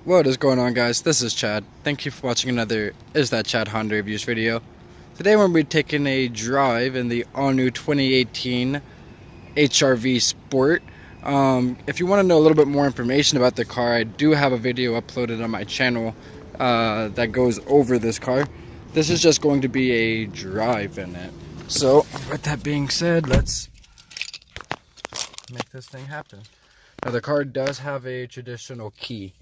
What is going on, guys? This is Chad. Thank you for watching another Is That Chad Honda Reviews video. Today we're going to be taking a drive in the all-new 2018 HRV Sport. If you want to know a little bit more information about the car, I do have a video uploaded on my channel that goes over this car. This is just going to be a drive in it. So, with that being said, let's make this thing happen. Now, the car does have a traditional key.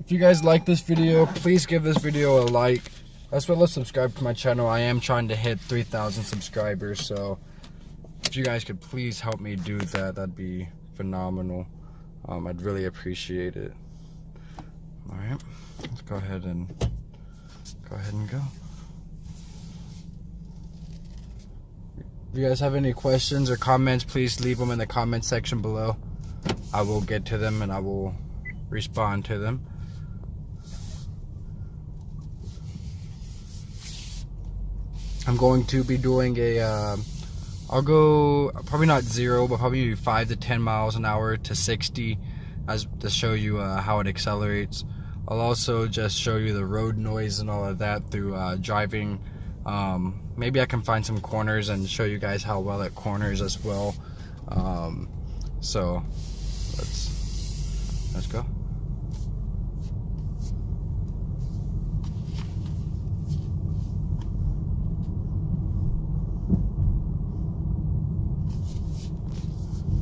If you guys like this video, please give this video a like, as well as subscribe to my channel. I am trying to hit 3,000 subscribers, so if you guys could please help me do that, that'd be phenomenal. I'd really appreciate it. Alright, let's go ahead and go. If you guys have any questions or comments, please leave them in the comment section below. I will get to them and I will respond to them. I'm going to be doing a, I'll go probably not 0, but probably 5 to 10 miles an hour to 60 as to show you how it accelerates. I'll also just show you the road noise and all of that through driving. Maybe I can find some corners and show you guys how well it corners as well. So let's go.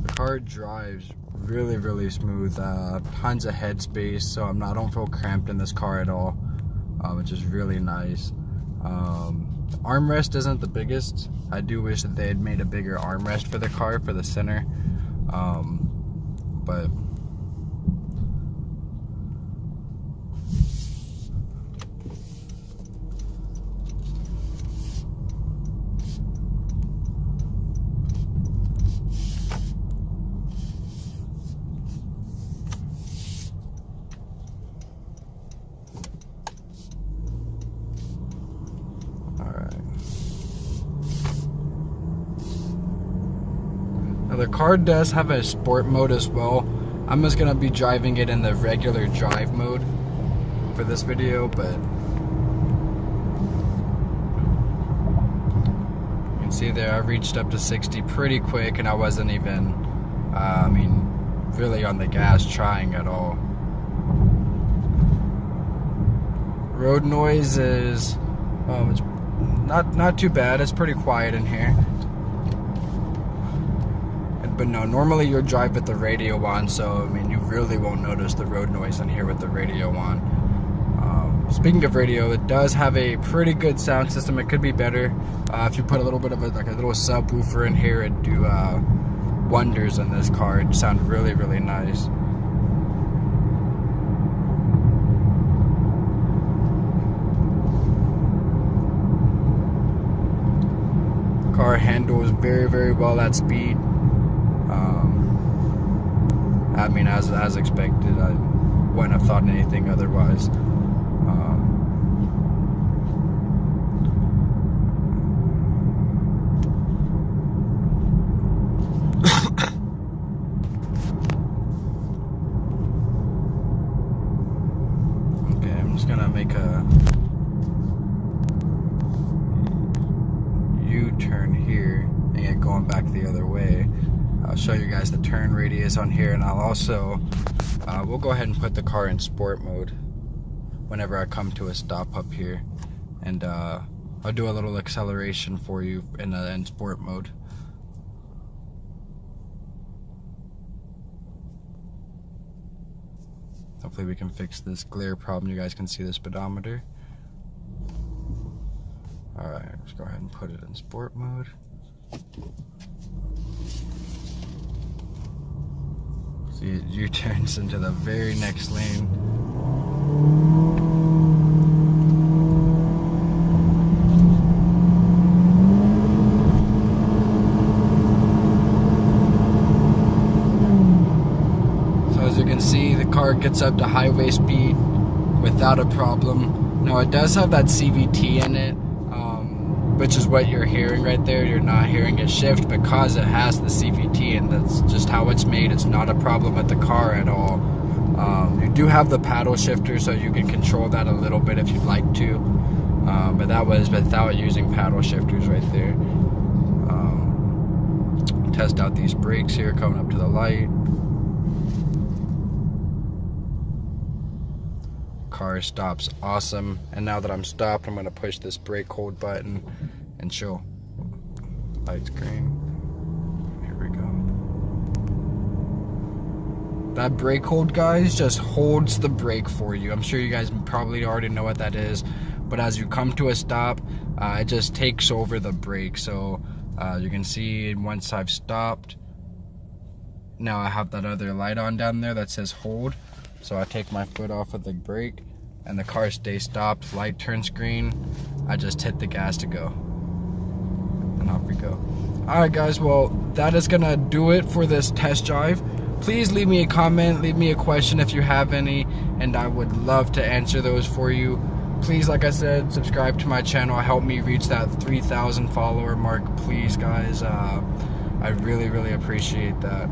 The car drives really smooth, tons of headspace, so I don't feel cramped in this car at all, which is really nice. The armrest isn't the biggest. I do wish that they had made a bigger armrest for the car, for the center, but now the car does have a sport mode as well. I'm just gonna be driving it in the regular drive mode for this video, but you can see there I reached up to 60 pretty quick, and I wasn't even, really on the gas trying at all. Road noise is it's not too bad. It's pretty quiet in here. But no, normally you'll drive with the radio on, so you really won't notice the road noise in here with the radio on. Speaking of radio, it does have a pretty good sound system. It could be better. If you put a little bit of a little subwoofer in here, it'd do wonders in this car. It'd sound really nice. Car handles very well at speed. As expected. I wouldn't have thought anything otherwise. Okay, I'm just gonna make a U-turn here and get going back the other way. I'll show you guys the turn radius on here, and I'll also we'll go ahead and put the car in sport mode whenever I come to a stop up here, and I'll do a little acceleration for you in sport mode. Hopefully we can fix this glare problem. You guys can see the speedometer. Alright, let's go ahead and put it in sport mode. See, U-turns into the very next lane. So as you can see, the car gets up to highway speed without a problem. Now it does have that CVT in it. which is what you're hearing right there. You're not hearing it shift because it has the CVT, and that's just how it's made. It's not a problem with the car at all. You do have the paddle shifter, so you can control that a little bit if you'd like to, but that was without using paddle shifters right there. Test out these brakes here coming up to the light. Car stops awesome, and now that I'm stopped, I'm going to push this brake hold button and show lights green. Here we go. That brake hold, guys, just holds the brake for you. I'm sure you guys probably already know what that is, but as you come to a stop, it just takes over the brake. So you can see once I've stopped, now I have that other light on down there that says hold. So I take my foot off of the brake and the car stays stopped. Light turns green. I just hit the gas to go. And off we go. Alright guys, well, that is gonna do it for this test drive. Please leave me a comment, leave me a question if you have any, and I would love to answer those for you. Please, like I said, subscribe to my channel. Help me reach that 3,000 follower mark, please guys. I really, really appreciate that.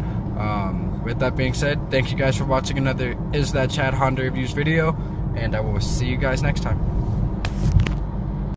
With that being said, thank you guys for watching another Is That Chad Honda Reviews video, and I will see you guys next time.